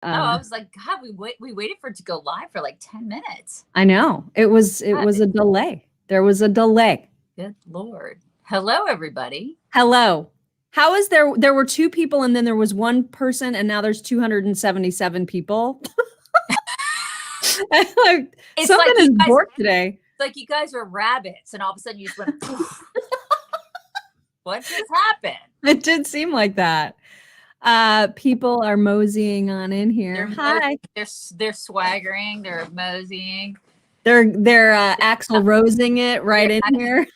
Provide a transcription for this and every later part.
I was like, God, we waited for it to go live for like 10 minutes. I know. It was a delay. There was a delay. Good Lord. Hello, everybody. Hello. How is there were two people and then there was one person and now there's 277 people? Like, It's something like is borked today. It's like you guys are rabbits and all of a sudden you just went, poof. What just happened? It did seem like that. People are moseying on in here. Hi. They're swaggering, they're moseying. They're Axl Rosing it right in here.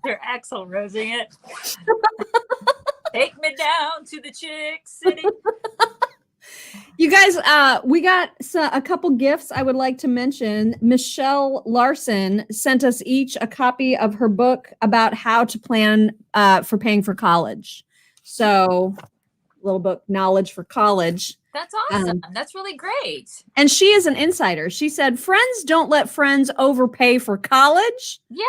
They're Axl Rosing it. Take me down to the Chick City. You guys, we got a couple gifts I would like to mention. Michelle Larson sent us each a copy of her book about how to plan for paying for college. So, little book, Knowledge for College. That's awesome. That's really great. And she is an insider. She said, friends don't let friends overpay for college. Yeah.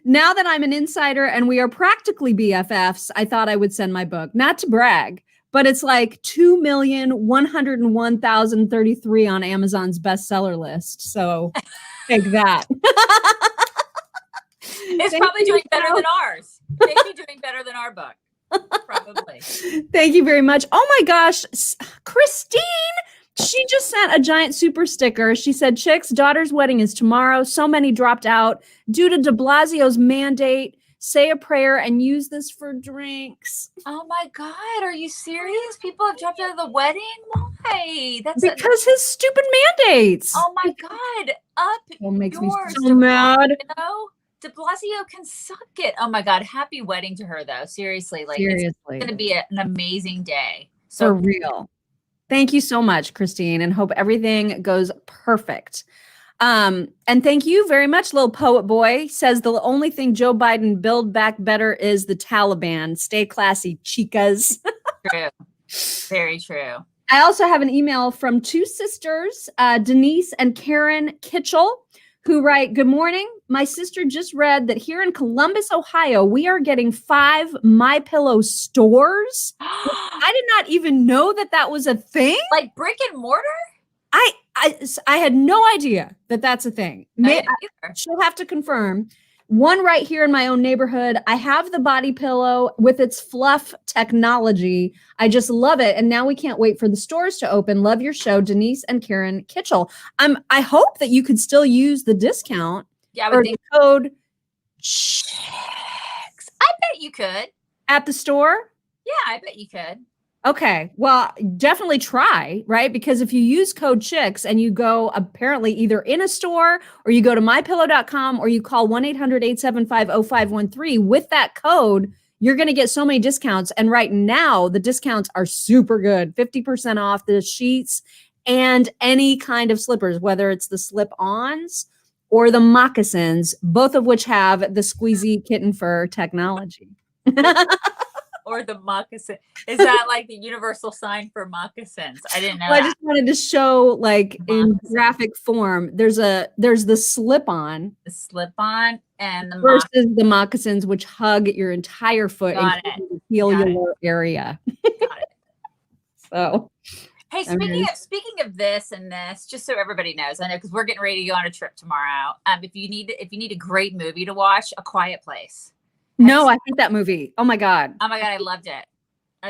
Now that I'm an insider and we are practically BFFs, I thought I would send my book. Not to brag, but it's like 2,101,033 on Amazon's bestseller list. So take that. It's probably doing better than ours. Maybe doing better than our book. Probably. Thank you very much. Oh my gosh, Christine, she just sent a giant super sticker. She said, Chicks, daughter's wedding is tomorrow. So many dropped out due to de Blasio's mandate. Say a prayer and use this for drinks. Oh my God, are you serious? People have dropped out of the wedding? Why? Because his stupid mandates. Oh my God. Up makes me yours, so mad. You know? De Blasio can suck it. Oh my God. Happy wedding to her though. Seriously. It's going to be an amazing day. So for real. Thank you so much, Christine, and hope everything goes perfect. And thank you very much, little poet boy. Says the only thing Joe Biden build back better is the Taliban. Stay classy, chicas. True. Very true. I also have an email from two sisters, Denise and Karen Kitchell, who write, good morning. My sister just read that here in Columbus, Ohio, we are getting 5 MyPillow stores. I did not even know that was a thing. Like brick and mortar? I had no idea that that's a thing. She'll have to confirm. One right here in my own neighborhood. I have the body pillow with its fluff technology. I just love it. And now we can't wait for the stores to open. Love your show, Denise and Karen Kitchell. I hope that you could still use the discount. Yeah, I would think the code Chicks. I bet you could. At the store? Yeah, I bet you could. Okay, well, definitely try, right? Because if you use code Chicks and you go apparently either in a store or you go to mypillow.com or you call 1-800-875-0513 with that code, you're going to get so many discounts. And right now, the discounts are super good. 50% off the sheets and any kind of slippers, whether it's the slip-ons or the moccasins, both of which have the squeezy kitten fur technology. Or the moccasin. Is that like the universal sign for moccasins? I didn't know. I just wanted to show, like, in graphic form. There's the slip-on. The slip-on and the versus the moccasins, which hug your entire foot and the heel area. Got it. So, hey, speaking of this and this, just so everybody knows, I know because we're getting ready to go on a trip tomorrow. If you need a great movie to watch, A Quiet Place. No, I hate that movie. Oh my God. Oh my God, I loved it.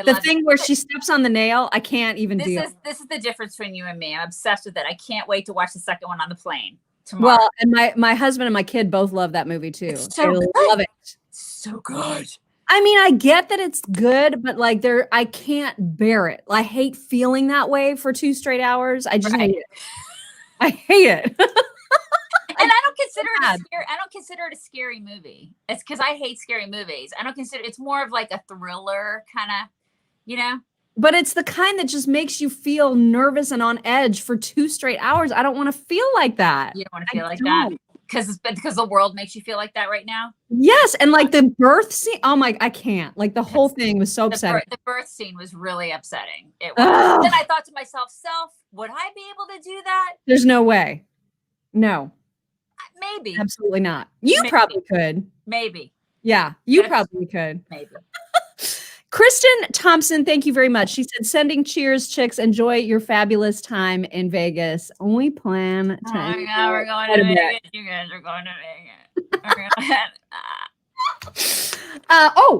The thing where she steps on the nail, I can't even deal. This is the difference between you and me. I'm obsessed with it. I can't wait to watch the second one on the plane tomorrow. Well, and my husband and my kid both love that movie too. It's so good. Love it. So good. I mean, I get that it's good, but like I can't bear it. I hate feeling that way for 2 straight hours. I just hate it. I hate it. And I don't consider it a scary movie. It's because I hate scary movies. I don't consider it's more of like a thriller kind of, you know. But it's the kind that just makes you feel nervous and on edge for 2 straight hours. I don't want to feel like that. You don't want to feel like that because the world makes you feel like that right now. Yes, and like the birth scene. Oh my, I can't. Like the whole thing was so upsetting. The birth scene was really upsetting. It was. Then I thought to myself, would I be able to do that? There's no way. No. Maybe. Absolutely not. You probably could. Maybe. Yeah, you probably could. Maybe. Kristen Thompson, thank you very much. She said, sending cheers, chicks. Enjoy your fabulous time in Vegas. Only plan to. Oh my God, we're going to Vegas. You guys are going to Vegas.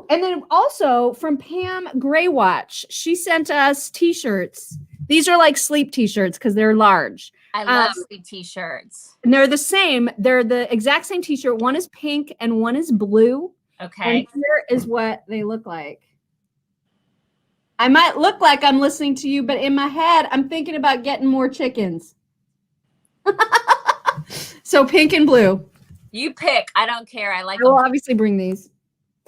And then also from Pam Graywatch, she sent us t-shirts. These are like sleep t-shirts because they're large. I love sleep t-shirts. And they're the same. They're the exact same t-shirt. One is pink and one is blue. Okay. And here is what they look like. I might look like I'm listening to you, but in my head, I'm thinking about getting more chickens. So pink and blue. You pick. I don't care. I like. I will obviously bring these.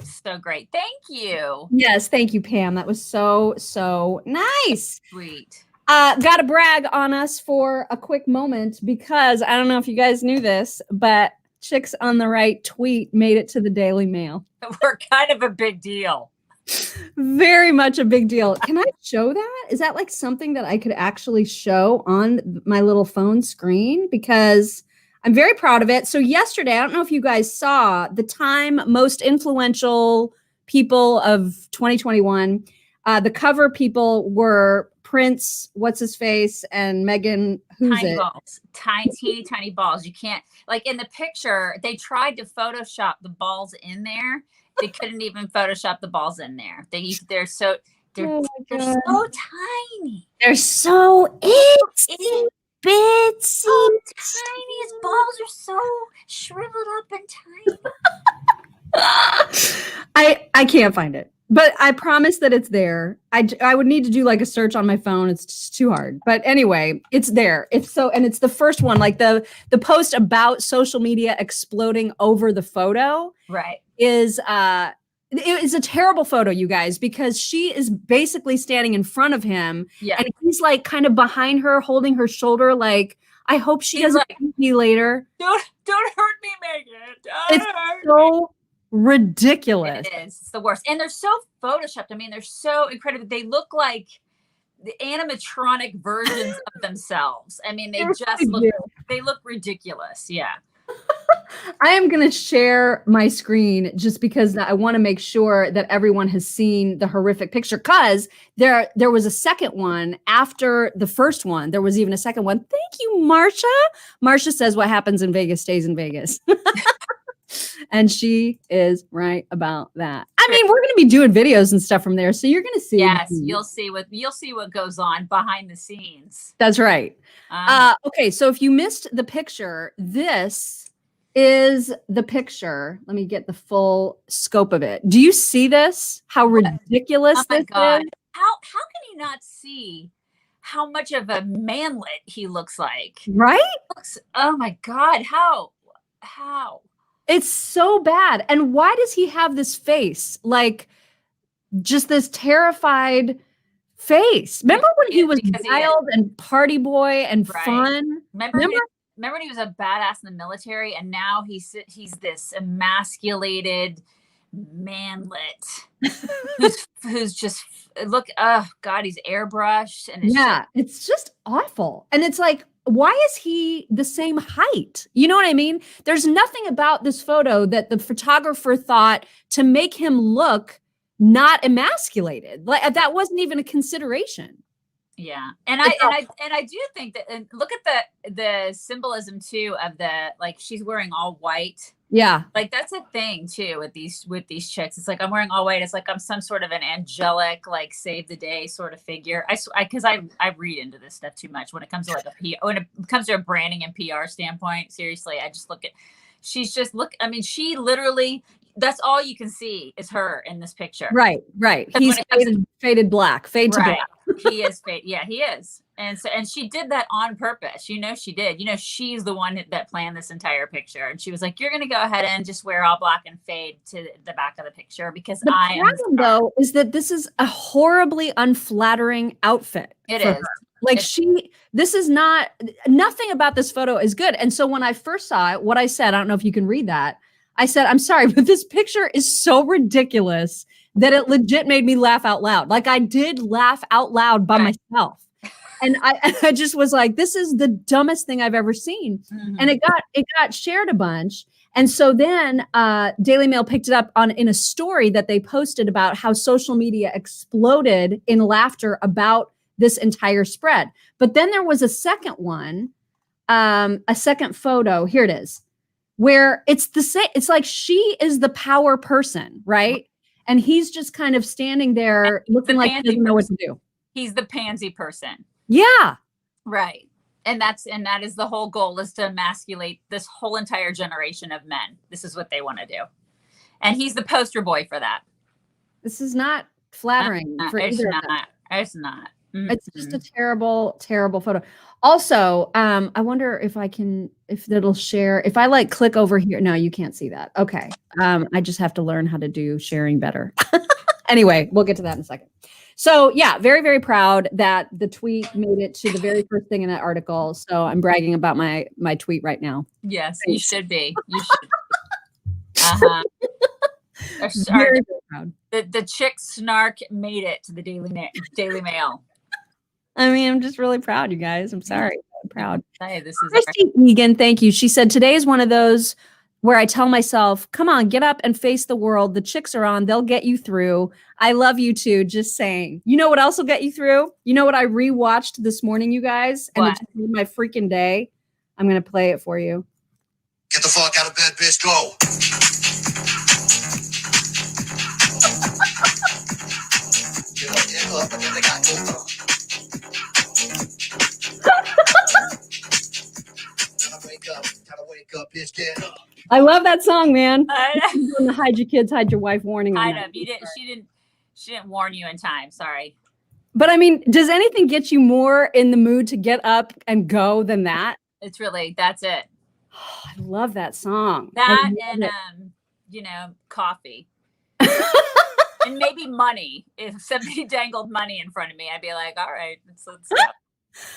So great. Thank you. Yes, thank you, Pam. That was so nice. Sweet. Got to brag on us for a quick moment because I don't know if you guys knew this, but Chicks on the Right tweet made it to the Daily Mail. We're kind of a big deal. Very much a big deal. Can I show that? Is that like something that I could actually show on my little phone screen? Because I'm very proud of it. So yesterday, I don't know if you guys saw the Time Most Influential People of 2021. The cover people were Prince, what's his face, and Meghan. Tiny balls, tiny balls. You can't, like in the picture, they tried to Photoshop the balls in there. They couldn't even Photoshop the balls in there. They're so tiny. They're so itsy bitsy. So tiny. His balls are so shriveled up and tiny. I can't find it, but I promise that it's there. I would need to do like a search on my phone. It's just too hard. But anyway, it's there. And it's the first one, like the post about social media exploding over the photo. Right. Is it is a terrible photo, you guys, because she is basically standing in front of him, and he's like kind of behind her, holding her shoulder, like, I hope she doesn't hurt me later. Don't hurt me, Meghan. It's so ridiculous. It is. It's the worst, and they're so photoshopped. I mean, they're so incredible. They look like the animatronic versions of themselves. I mean, they look ridiculous. Yeah. I am going to share my screen just because I want to make sure that everyone has seen the horrific picture, because there was a second one after the first one. There was even a second one. Thank you, Marsha. Marsha says what happens in Vegas stays in Vegas. And she is right about that. I mean, we're going to be doing videos and stuff from there, so you're going to see. Yes, you'll see what goes on behind the scenes. That's right. Okay, so if you missed the picture, this is the picture. Let me get the full scope of it. Do you see this? How ridiculous this is? How can you not see how much of a manlet he looks like? Right? Oh my God, how? It's so bad. And why does he have this face? Like, just this terrified face. Remember when he was wild and party boy and fun? Remember when he was a badass in the military, and now he's this emasculated manlet who's just oh God, he's airbrushed, and it's just awful. And it's like, why is he the same height? You know what I mean? There's nothing about this photo that the photographer thought to make him look not emasculated. Like, that wasn't even a consideration. Yeah. And I do think that, and look at the symbolism too of the, like, she's wearing all white. Yeah. Like, that's a thing too with these chicks. It's like, I'm wearing all white. It's like I'm some sort of an angelic, like, save the day sort of figure. Because I read into this stuff too much when it comes to when it comes to a branding and PR standpoint. Seriously, I just look at, I mean, she literally, that's all you can see is her in this picture. Right. He's faded black, fade to black. He is fade. Yeah, he is. And she did that on purpose. You know, she did. You know, she's the one that planned this entire picture. And she was like, you're going to go ahead and just wear all black and fade to the back of the picture because the problem, though, is that this is a horribly unflattering outfit. It is. Her. Like, this is nothing about this photo is good. And so when I first saw it, what I said, I don't know if you can read that. I said, I'm sorry, but this picture is so ridiculous that it legit made me laugh out loud. Like, I did laugh out loud by myself. And I just was like, this is the dumbest thing I've ever seen. Mm-hmm. And it got shared a bunch. And so then Daily Mail picked it up in a story that they posted about how social media exploded in laughter about this entire spread. But then there was a second one, a second photo. Here it is, where it's the same. It's like she is the power person, right? And he's just kind of standing there looking like he doesn't know what to do. He's the pansy person. Yeah. Right. And that is the whole goal, is to emasculate this whole entire generation of men. This is what they want to do. And he's the poster boy for that. This is not flattering for either of them. It's not. Mm-hmm. It's just a terrible, terrible photo. Also, I wonder if it'll share. If I like click over here. No, you can't see that. Okay. I just have to learn how to do sharing better. Anyway, we'll get to that in a second. So yeah, very, very proud that the tweet made it to the very first thing in that article. So I'm bragging about my tweet right now. Yes, thanks. You should be. You should be. Uh-huh. Very, very proud. The chick snark made it to the Daily Mail. I mean, I'm just really proud, you guys. I'm sorry. I'm proud. Hey, this is Christy Egan, thank you. She said, today is one of those where I tell myself, come on, get up and face the world. The chicks are on. They'll get you through. I love you too. Just saying. You know what else will get you through? You know what I rewatched this morning, you guys? And it just made my freaking day. I'm going to play it for you. Get the fuck out of bed, bitch. Go. Get up, and then they got go. Wake up, bitch, get up. I love that song, man. Hide your kids, hide your wife warning. She didn't warn you in time. Sorry. But I mean, does anything get you more in the mood to get up and go than that? It's really, that's it. Oh, I love that song. That and coffee. And maybe money. If somebody dangled money in front of me, I'd be like, all right, let's go.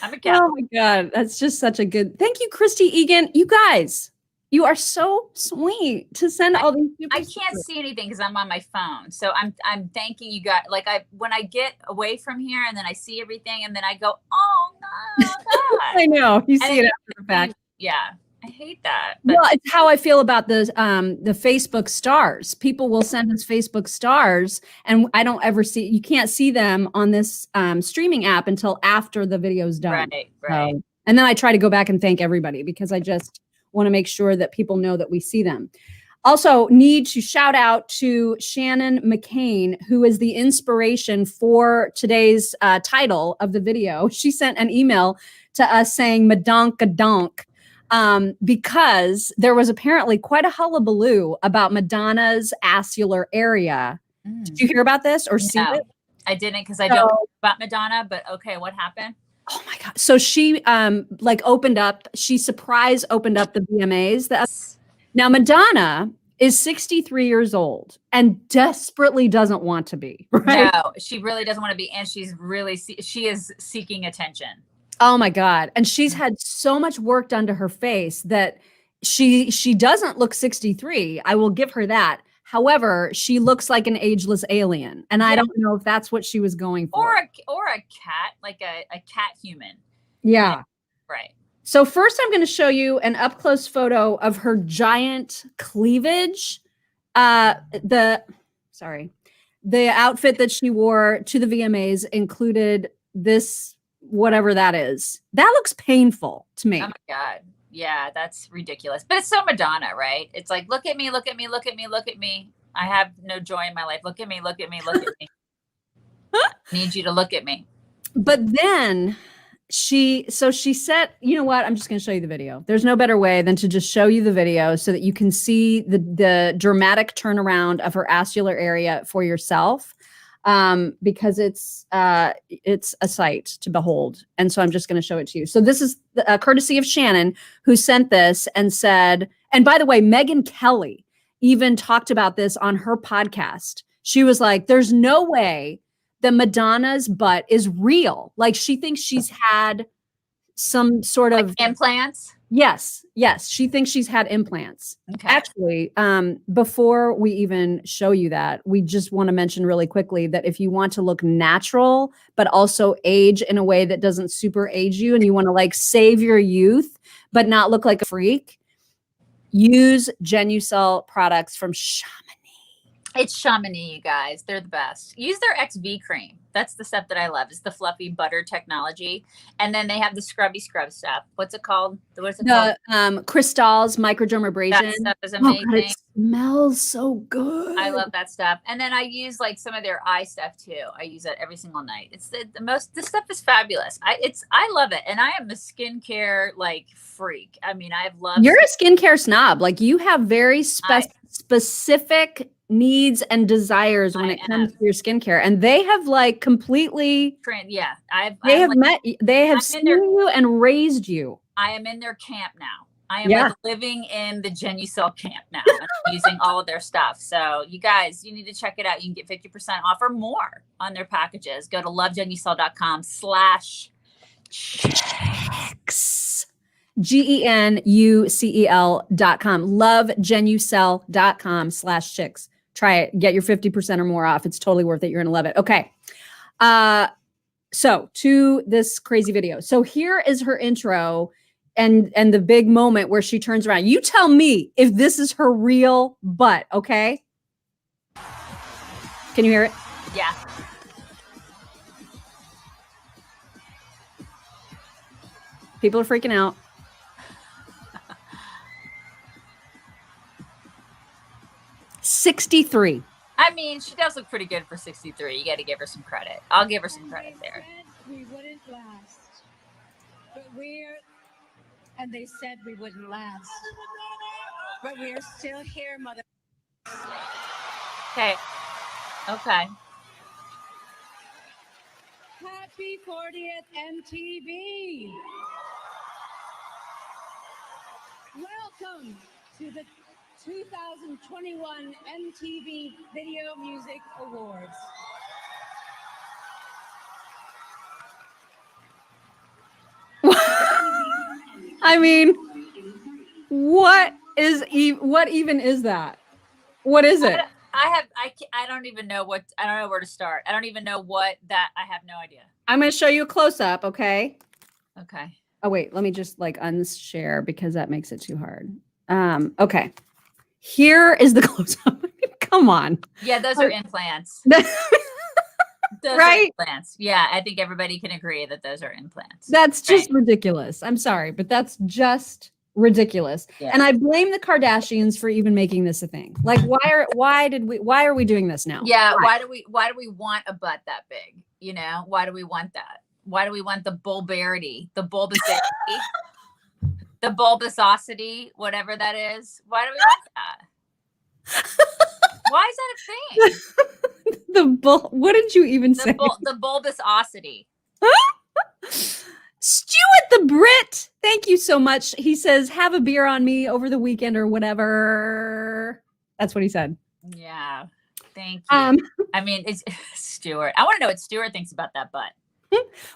I'm a cat. Oh my God. That's just such a good. Thank you, Christy Egan. You guys, you are so sweet to send all these. I can't see anything because I'm on my phone. So I'm thanking you guys. Like when I get away from here and then I see everything and then I go, oh no. I know. You see it after the fact. Yeah. I hate that. But well, it's how I feel about the Facebook stars. People will send us Facebook stars, and I don't ever see. You can't see them on this streaming app until after the video's done. Right. So, and then I try to go back and thank everybody because I just want to make sure that people know that we see them. Also, need to shout out to Shannon McCain, who is the inspiration for today's title of the video. She sent an email to us saying Madonkadonk. Because there was apparently quite a hullabaloo about Madonna's acellular area. Did you hear about this or see it? I didn't because I don't know about Madonna, but okay, what happened? Oh my God. So she opened up the VMAs. Now Madonna is 63 years old and desperately doesn't want to be, right? No, she really doesn't want to be. And she is seeking attention. Oh my God. And she's had so much work done to her face that she doesn't look 63. I will give her that. However, she looks like an ageless alien. And I don't know if that's what she was going for. Or a cat, like a cat human. Yeah. Right. So first I'm going to show you an up close photo of her giant cleavage. The outfit that she wore to the VMAs included this, whatever that is. That looks painful to me. Oh my God. Yeah, that's ridiculous. But it's so Madonna, right? It's like, look at me, look at me, look at me, look at me. I have no joy in my life. Look at me, look at me, look at me. Need you to look at me. But then she said, you know what? I'm just going to show you the video. There's no better way than to just show you the video so that you can see the dramatic turnaround of her acellular area for yourself. Because it's a sight to behold. And so I'm just going to show it to you. So this is courtesy of Shannon, who sent this and said, and by the way, Meghan Kelly even talked about this on her podcast. She was like, there's no way that Madonna's butt is real. Like she thinks she's had some sort of implants. Yes. She thinks she's had implants. Okay. Actually, before we even show you that, we just want to mention really quickly that if you want to look natural, but also age in a way that doesn't super age you, and you want to like save your youth, but not look like a freak, use Genucell products from Chamonix. It's Chamonix, you guys. They're the best. Use their XV cream. That's the stuff that I love. It's the fluffy butter technology. And then they have the scrubby scrub stuff. What's it called? What's it called? Crystals microdermabrasion. That stuff is amazing. Oh, God, it smells so good. I love that stuff. And then I use like some of their eye stuff too. I use that every single night. It's the most, this stuff is fabulous. I love it. And I am a skincare like freak. I mean, You're a skincare snob. Like you have very specific needs and desires when it comes to your skincare, and they have like completely they have seen you and raised you. I am in their camp now. I am like living in the Genucell camp now. I'm using all of their stuff. So you guys, you need to check it out. You can get 50% off or more on their packages. Go to lovegenucell.com/chicks. GENUCEL.com. Lovegenucell.com/chicks. Try it. Get your 50% or more off. It's totally worth it. You're going to love it. Okay. So to this crazy video. So here is her intro and the big moment where she turns around. You tell me if this is her real butt. Okay. Can you hear it? Yeah. People are freaking out. $63. I mean, she does look pretty good for 63. You got to give her some credit. I'll give her some credit there. We wouldn't last, but and they said we wouldn't last, but we are still here, mother. Okay. Okay. Happy 40th MTV. Welcome to the 2021 MTV Video Music Awards. I mean, what even is that? What is it? I don't even know I don't know where to start. I don't even know what that, I have no idea. I'm going to show you a close up. Okay. Okay. Oh, wait, let me just like unshare because that makes it too hard. Okay. Here is the close up. Come on. Yeah. Those are implants. Those right? are implants. Yeah. I think everybody can agree that those are implants. That's just ridiculous. I'm sorry, but that's just ridiculous. Yeah. And I blame the Kardashians for even making this a thing. Like, why are we doing this now? Yeah. Why do we want a butt that big? You know, why do we want that? Why do we want the bulbarity, the bulbosity, the bulbosity, whatever that is? Why do we want that? Why is that a thing? What did you even say? The bulbosity. Stuart the Brit, thank you so much. He says, have a beer on me over the weekend or whatever. That's what he said. Yeah. Thank you. I mean, it's Stuart. I want to know what Stuart thinks about that butt.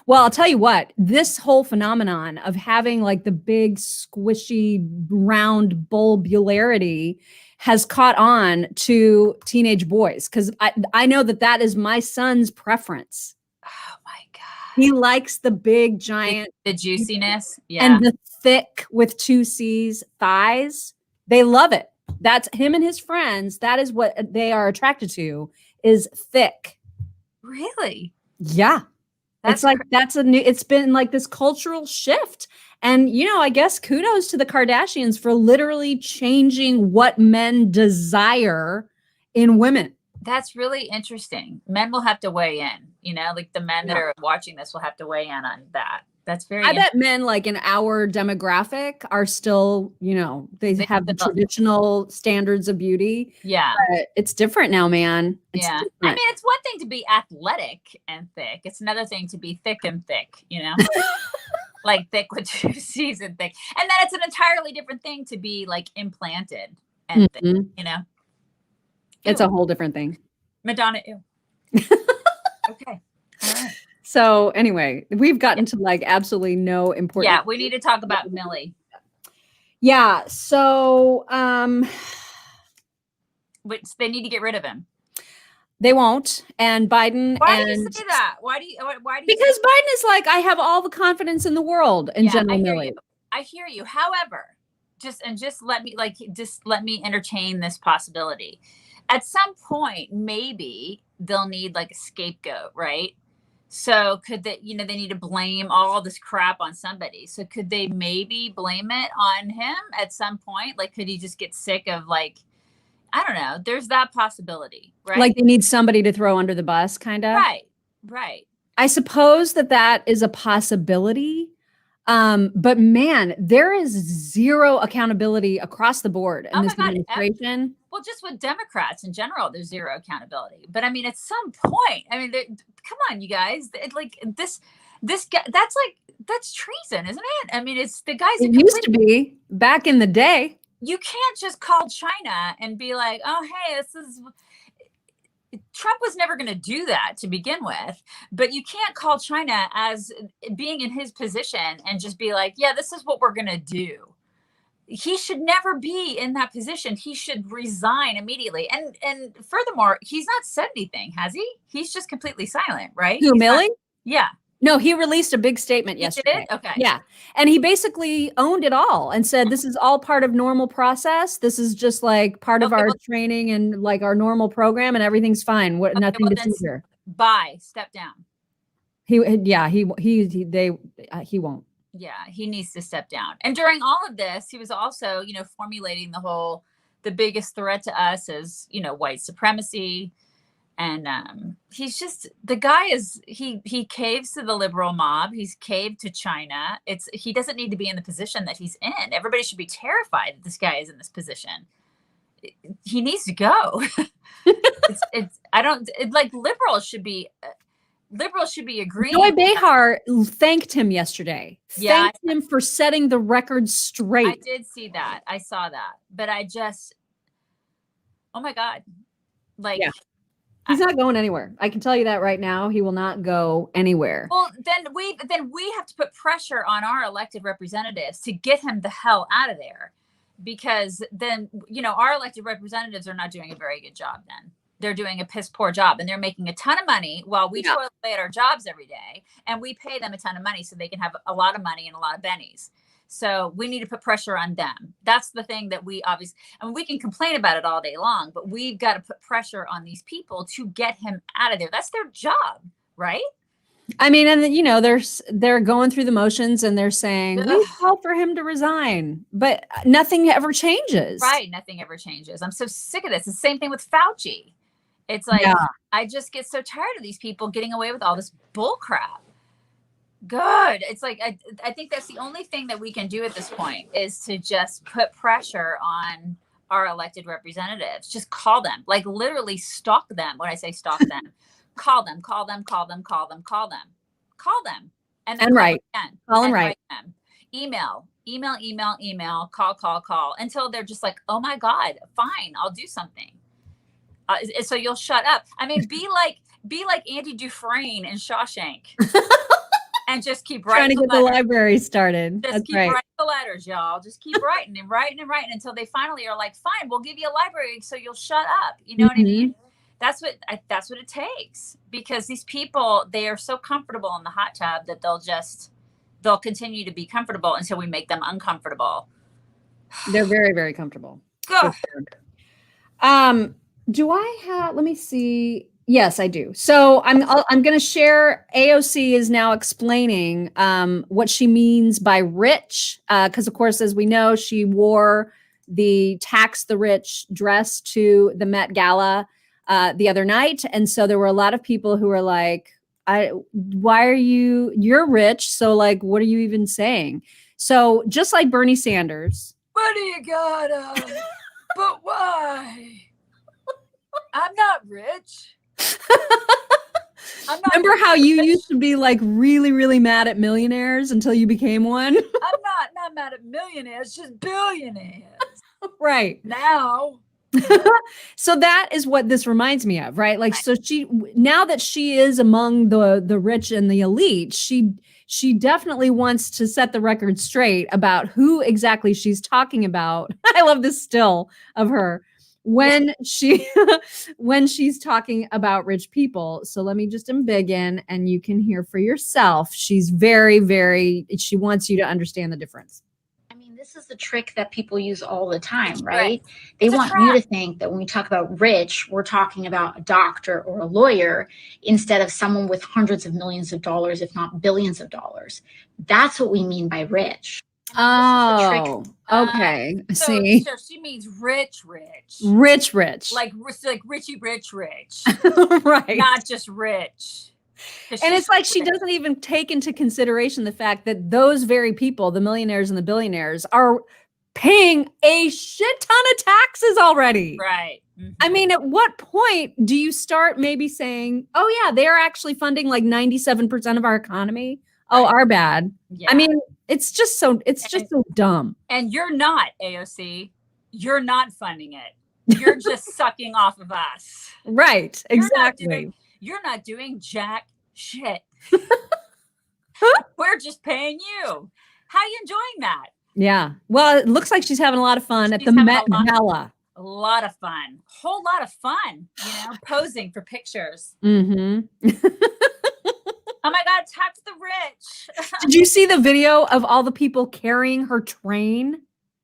Well, I'll tell you what, this whole phenomenon of having like the big squishy round bulbularity has caught on to teenage boys because I know that is my son's preference. Oh my God. He likes the big giant. The juiciness. Yeah. And the thick with 2 C's thighs. They love it. That's him and his friends. That is what they are attracted to is thick. Really? Yeah. It's like it's been like this cultural shift. And, you know, I guess kudos to the Kardashians for literally changing what men desire in women. That's really interesting. Men will have to weigh in, you know, like the men that are watching this will have to weigh in on that. That's very I bet men like in our demographic are still, you know, they have the traditional standards of beauty. Yeah. But it's different now, man. It's different. I mean, it's one thing to be athletic and thick. It's another thing to be thick and thick, you know, like thick with 2 C's and thick. And then it's an entirely different thing to be like implanted and thick, you know. It's a whole different thing. Madonna, ew. Okay. All right. So anyway, we've gotten to like absolutely no important. Yeah, we need to talk about Millie. Yeah. So which they need to get rid of him. They won't. And Biden. Why do you say that? Why do you? Because Biden is like, I have all the confidence in the world in General Millie. I hear you. However, just let me entertain this possibility. At some point, maybe they'll need like a scapegoat, right? So could they, they need to blame all this crap on somebody. So could they maybe blame it on him at some point? Like, could he just get sick of like, I don't know. There's that possibility, right? Like they need somebody to throw under the bus, kind of. Right. I suppose that is a possibility. But man, there is zero accountability across the board in this administration. Well, just with Democrats in general, there's zero accountability. But I mean, at some point, I mean, come on, you guys, like this guy, that's treason, isn't it? I mean, it's the guys. It used to be back in the day. You can't just call China and be like, oh, hey, Trump was never going to do that to begin with, but you can't call China as being in his position and just be like, yeah, this is what we're going to do. He should never be in that position. He should resign immediately. And furthermore, he's not said anything, has he? He's just completely silent, right? Who, Millie? Yeah. No, he released a big statement yesterday. Okay. Yeah. And he basically owned it all and said, this is all part of normal process. This is just like part of our training and like our normal program and everything's fine. Nothing to see here. Step down. He won't. Yeah, he needs to step down. And during all of this, he was also, formulating the biggest threat to us as, white supremacy. And he's just, the guy is, he caves to the liberal mob. He's caved to China. He doesn't need to be in the position that he's in. Everybody should be terrified that this guy is in this position. He needs to go. Liberals should be agreeing. Joy Behar thanked him yesterday. Yeah, thanked him for setting the record straight. I did see that. I saw that. But oh my God. Yeah. He's not going anywhere. I can tell you that right now. He will not go anywhere. Well, then we have to put pressure on our elected representatives to get him the hell out of there. Because then, our elected representatives are not doing a very good job then. They're doing a piss poor job and they're making a ton of money while we toil away at our jobs every day. And we pay them a ton of money so they can have a lot of money and a lot of bennies. So we need to put pressure on them. That's the thing that we obviously, we can complain about it all day long, but we've got to put pressure on these people to get him out of there. That's their job, right? I mean, and they're going through the motions and they're saying, we call for him to resign, but nothing ever changes. Right. Nothing ever changes. I'm so sick of this. It's the same thing with Fauci. It's like, I just get so tired of these people getting away with all this bull crap. Good. It's like, I think that's the only thing that we can do at this point is to just put pressure on our elected representatives. Just call them, like literally stalk them. When I say stalk them, call them. And then write. Call and write them. Email, call until they're just like, oh my God, fine, I'll do something. So you'll shut up. I mean, be like Andy Dufresne in Shawshank. And just keep writing. Trying to get the library started. Just keep writing the letters, y'all. Just keep writing and writing until they finally are like, fine, we'll give you a library so you'll shut up. You know what I mean? That's what it takes. Because these people, they are so comfortable in the hot tub that they'll continue to be comfortable until we make them uncomfortable. They're very, very comfortable. Sure. Do I have, let me see. Yes, I do. So I'm going to share. AOC is now explaining what she means by rich, because of course, as we know, she wore the tax the rich dress to the Met Gala the other night, and so there were a lot of people who were like, "Why are you're rich? So like, what are you even saying?" So just like Bernie Sanders, what do you got? But why? I'm not rich. Remember how you used to be like really, really mad at millionaires until you became one? I'm not mad at millionaires, just billionaires. Right. Now. So that is what this reminds me of, right? Like, so now that she is among the rich and the elite, she definitely wants to set the record straight about who exactly she's talking about. I love this still of her. When she's talking about rich people. So let me just embiggen and you can hear for yourself. She's very, very, she wants you to understand the difference. I mean, this is the trick that people use all the time, Right. right? They It's a want you to trap. think that when we talk about rich, we're talking about a doctor or a lawyer instead of someone with hundreds of millions of dollars, if not billions of dollars. That's what we mean by rich. Oh, okay. So, See, so she means rich. rich, Like Richie rich. right. Not just rich. 'Cause And she's it's like she rich. doesn't even take into consideration the fact that those very people, the millionaires and the billionaires, are paying a shit ton of taxes already. Right. I mean, at what point do you start maybe saying, oh, yeah, they're actually funding like 97% of our economy? Oh, Right. our bad. Yeah. I mean, it's just so dumb. And you're not, AOC. You're not funding it. You're just sucking off of us. Right. Exactly. You're not doing jack shit. We're just paying you. How you enjoying that? Yeah. Well, it looks like she's having a lot of fun at She's the having Met Gala. A lot of fun. Whole lot of fun, posing for pictures. Mm-hmm. Oh my God, tax the rich. Did you see the video of all the people carrying her train?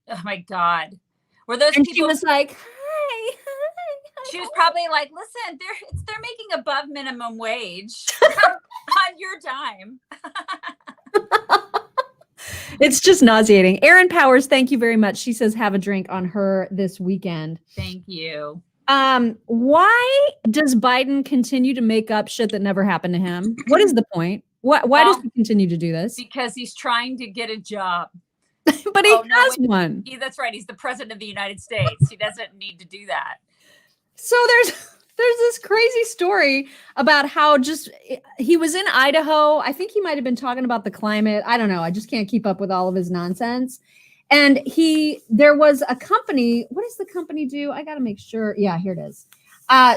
Oh my God. Were those And people? she was like, hi. She was probably like, listen, they're making above minimum wage on your dime. It's just nauseating. Erin Powers, thank you very much. She says have a drink on her this weekend. Thank you. Why does Biden continue to make up shit that never happened to him? What is the point? Why does he continue to do this? Because he's trying to get a job. But he has one. That's right. He's the president of the United States. He doesn't need to do that. So there's this crazy story about how he was in Idaho. I think he might have been talking about the climate. I don't know. I just can't keep up with all of his nonsense. And there was a company. What does the company do? I got to make sure. Yeah, here it is.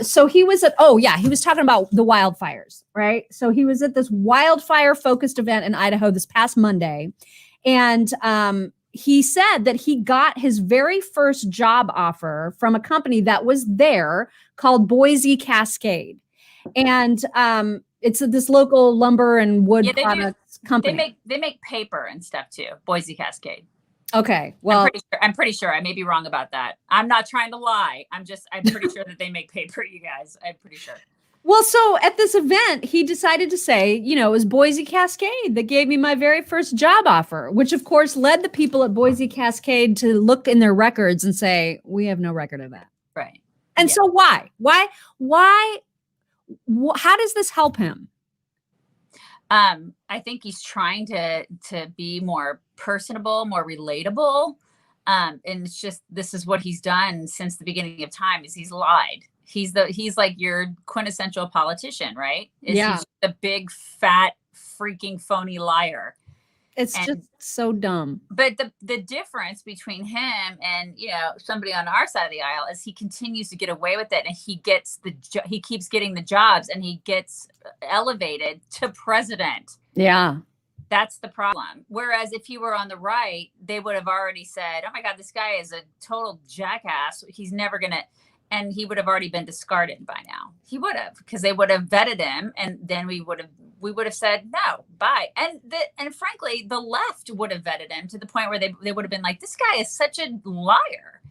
So he was he was talking about the wildfires, right? So he was at this wildfire focused event in Idaho this past Monday. And he said that he got his very first job offer from a company that was there called Boise Cascade. And it's this local lumber and wood products company. They make paper and stuff too. Boise Cascade. Okay. Well, I'm pretty sure. I may be wrong about that. I'm not trying to lie. I'm pretty sure that they make paper, you guys. I'm pretty sure. Well, so at this event, he decided to say, it was Boise Cascade that gave me my very first job offer, which of course led the people at Boise Cascade to look in their records and say, we have no record of that. Right. And so why, how does this help him? I think he's trying to be more personable, more relatable. And it's just, this is what he's done since the beginning of time is he's lied. He's like your quintessential politician, right? He's the big, fat, freaking phony liar. It's just so dumb. But the difference between him and, somebody on our side of the aisle is he continues to get away with it and he keeps getting the jobs and he gets elevated to president. Yeah. That's the problem. Whereas if he were on the right, they would have already said, oh my God, this guy is a total jackass. He's never going to. And he would have already been discarded by now. He would have, because they would have vetted him, and then we would have said no, bye. And frankly, the left would have vetted him to the point where they would have been like, this guy is such a liar.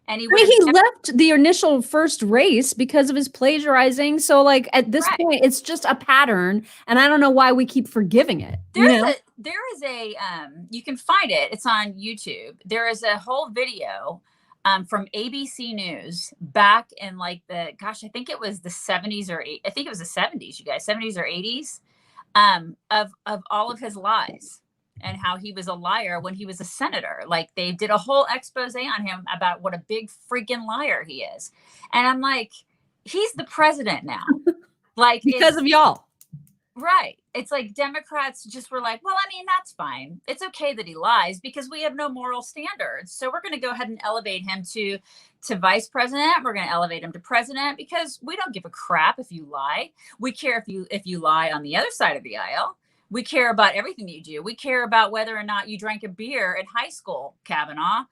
And he left the initial first race because of his plagiarizing. So like at this point, it's just a pattern, and I don't know why we keep forgiving it. There is a you can find it. It's on YouTube. There is a whole video from ABC News back in I think it was the 70s I think it was the 70s, you guys, 70s or 80s, of all of his lies and how he was a liar when he was a senator. Like they did a whole expose on him about what a big freaking liar he is. And I'm like, he's the president now. Like because of y'all. Right. It's like Democrats just were like, well, I mean, that's fine. It's okay that he lies because we have no moral standards. So we're going to go ahead and elevate him to vice president. We're going to elevate him to president because we don't give a crap if you lie. We care if you lie on the other side of the aisle. We care about everything you do. We care about whether or not you drank a beer in high school, Kavanaugh,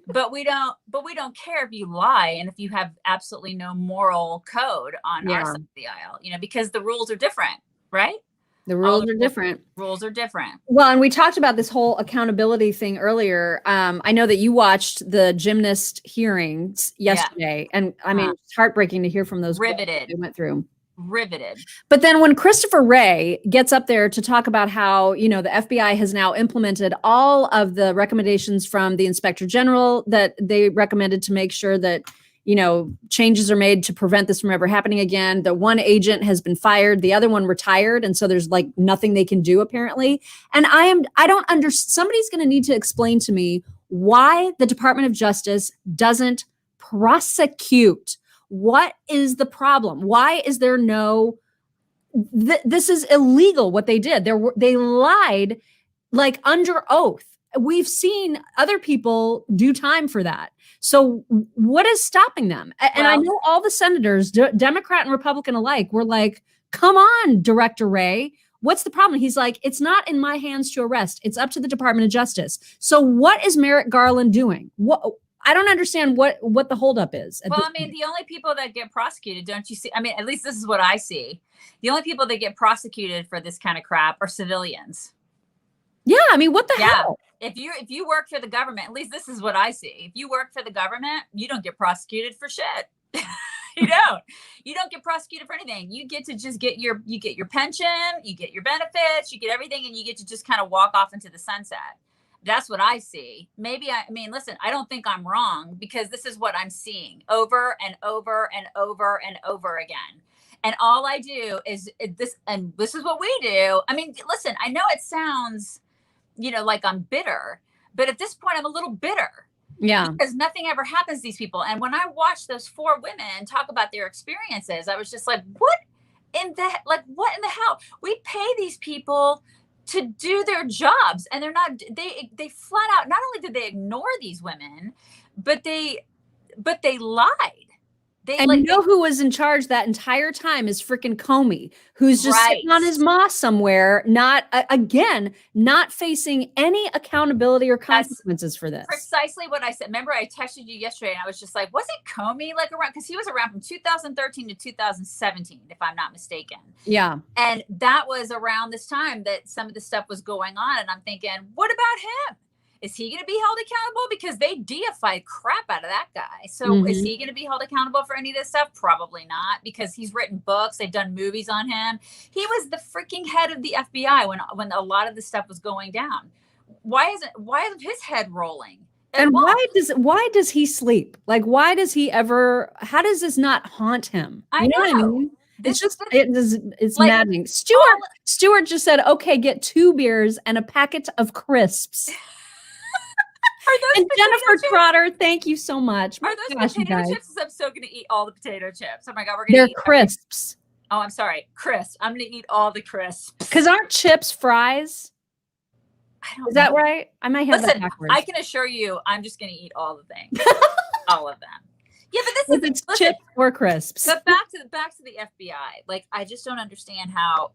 but we don't care if you lie and if you have absolutely no moral code on our side of the aisle, because the rules are different, right? The rules are different. Rules are different. Well, and we talked about this whole accountability thing earlier. I know that you watched the Gymnast hearings yesterday, and I mean, it's heartbreaking to hear from those riveted they went through. Riveted. But then when Christopher Wray gets up there to talk about how, you know, the FBI has now implemented all of the recommendations from the Inspector General that they recommended to make sure that, you know, changes are made to prevent this from ever happening again. The one agent has been fired, the other one retired, and so there's like nothing they can do apparently. And I don't understand. Somebody's going to need to explain to me why the Department of Justice doesn't prosecute. What is the problem? Why is there no this is illegal what they did. They lied like under oath. We've seen other people do time for that. So what is stopping them? And I know all the senators, Democrat and Republican alike, were like, come on, Director Wray. What's the problem? He's like, it's not in my hands to arrest. It's up to the Department of Justice. So what is Merrick Garland doing? I don't understand what the holdup is. Well, I mean, the only people that get prosecuted, don't you see? I mean, at least this is what I see. The only people that get prosecuted for this kind of crap are civilians. Yeah, I mean, what the hell? If you work for the government, at least this is what I see. If you work for the government, you don't get prosecuted for shit. You don't get prosecuted for anything. You get to just get your pension, you get your benefits, you get everything, and you get to just kind of walk off into the sunset. That's what I see. Maybe I mean, listen, I don't think I'm wrong because this is what I'm seeing over and over and over and over again. And all I do is this, and this is what we do. I mean, listen, I know it sounds, you know, like I'm bitter, but at this point I'm a little bitter. Yeah. Because nothing ever happens to these people. And when I watched those 4 women talk about their experiences, I was just like, what in the hell? We pay these people to do their jobs, and they're not, they flat out, not only did they ignore these women, but they lied. And you know who was in charge that entire time is freaking Comey, who's just sitting on his moss somewhere, not facing any accountability or consequences for this. Precisely what I said. Remember, I texted you yesterday and I was just like, wasn't Comey like around? Because he was around from 2013 to 2017, if I'm not mistaken. Yeah. And that was around this time that some of the stuff was going on. And I'm thinking, what about him? Is he going to be held accountable? Because they deified crap out of that guy. So is he going to be held accountable for any of this stuff? Probably not, because he's written books. They've done movies on him. He was the freaking head of the FBI when a lot of this stuff was going down. Why isn't his head rolling? And why does he sleep? Like, why does he ever, how does this not haunt him? You know what I mean? It's like, maddening. Stuart just said, okay, get 2 beers and a packet of crisps. And Jennifer Trotter, thank you so much. Are those potato chips? I'm so going to eat all the potato chips. Oh my God, they're crisps. Oh, I'm sorry. Crisps. I'm going to eat all the crisps. Because aren't chips fries? Is that right? I might have that backwards. I can assure you, I'm just going to eat all the things. All of them. Yeah, but this is chips or crisps. But back to the FBI. Like, I just don't understand how.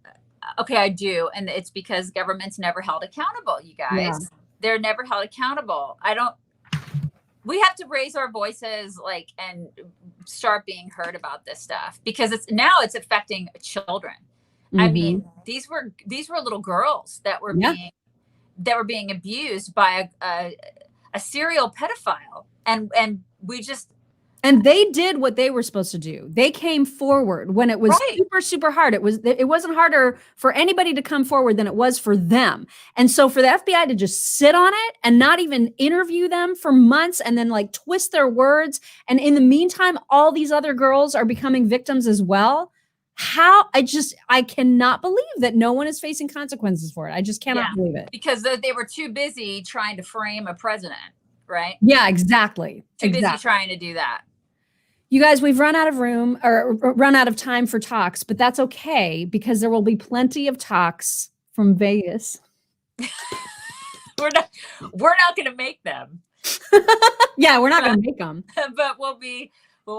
Okay, I do, and it's because government's never held accountable. You guys. Yeah. They're never held accountable. We have to raise our voices, like, and start being heard about this stuff, because it's affecting children. I mean, these were little girls that were being abused by a serial pedophile. And we just, and they did what they were supposed to do. They came forward when it was super, super hard. It wasn't harder for anybody to come forward than it was for them. And so for the FBI to just sit on it and not even interview them for months and then like twist their words. And in the meantime, all these other girls are becoming victims as well. I cannot believe that no one is facing consequences for it. I just cannot believe it. Because they were too busy trying to frame a president, right? Yeah, exactly. Too busy trying to do that. You guys, we've run out of room or run out of time for talks, but that's okay because there will be plenty of talks from Vegas. We're not going to make them. Yeah, we're not going to make them. But we'll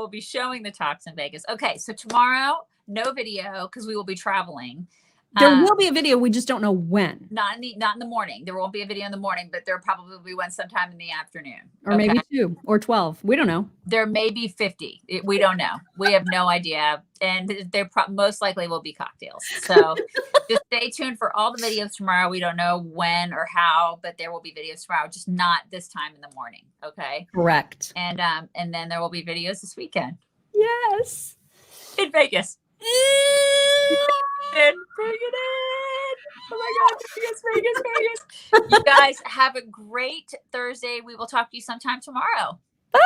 be showing the talks in Vegas. Okay, so tomorrow, no video because we will be traveling. There will be a video. We just don't know when. Not in the morning. There won't be a video in the morning, but there probably will be one sometime in the afternoon. Or maybe 2 or 12. We don't know. There may be 50. We don't know. We have no idea. And there most likely will be cocktails. So just stay tuned for all the videos tomorrow. We don't know when or how, but there will be videos tomorrow, just not this time in the morning. Okay. Correct. And then there will be videos this weekend. Yes. In Vegas. And bring it in. Oh my God, Vegas. You guys have a great Thursday. We will talk to you sometime tomorrow. Bye.